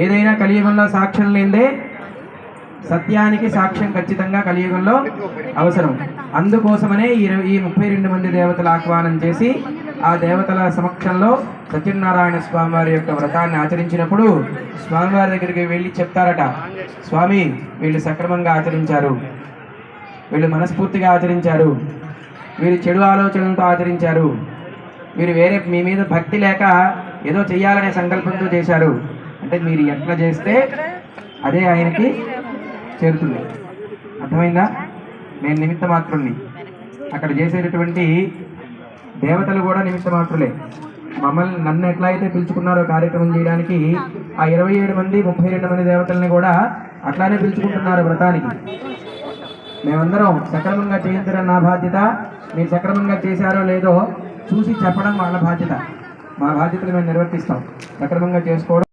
ఏదైనా కలియుగంలో సాక్ష్యం లేదే సత్యానికి సాక్ష్యం ఖచ్చితంగా కలియుగంలో అవసరం. అందుకోసమనే ఈ 32 మంది దేవతల ఆహ్వానం చేసి ఆ దేవతల సమక్షంలో సత్యనారాయణ స్వామి వారి యొక్క వ్రతాన్ని ఆచరించినప్పుడు స్వామివారి దగ్గరికి వెళ్ళి చెప్తారట, స్వామి వీళ్ళు సక్రమంగా ఆచరించారు, వీళ్ళు మనస్ఫూర్తిగా ఆచరించారు, వీరు చెడు ఆలోచనలతో ఆచరించారు, వీరు వేరే మీ మీద భక్తి లేక ఏదో చెయ్యాలనే సంకల్పంతో చేశారు అంటే మీరు ఎట్లా చేస్తే అదే ఆయనకి చేరుతుంది. అర్థమైందా? నేను నిమిత్త మాత్రుణ్ణి, అక్కడ చేసేటటువంటి దేవతలు కూడా నిమిత్త మాత్రులే. నన్ను ఎట్లా అయితే పిలుచుకున్నారో కార్యక్రమం చేయడానికి ఆ 27 మంది 32 మంది దేవతల్ని కూడా అట్లానే పిలుచుకుంటున్నారు వ్రతానికి. మేమందరం సక్రమంగా చేయించడం నా బాధ్యత, మీరు సక్రమంగా చేశారో లేదో చూసి చెప్పడం వాళ్ళ బాధ్యత. మా బాధ్యతలు మేము నిర్వర్తిస్తాం. సక్రమంగా చేసుకోవడం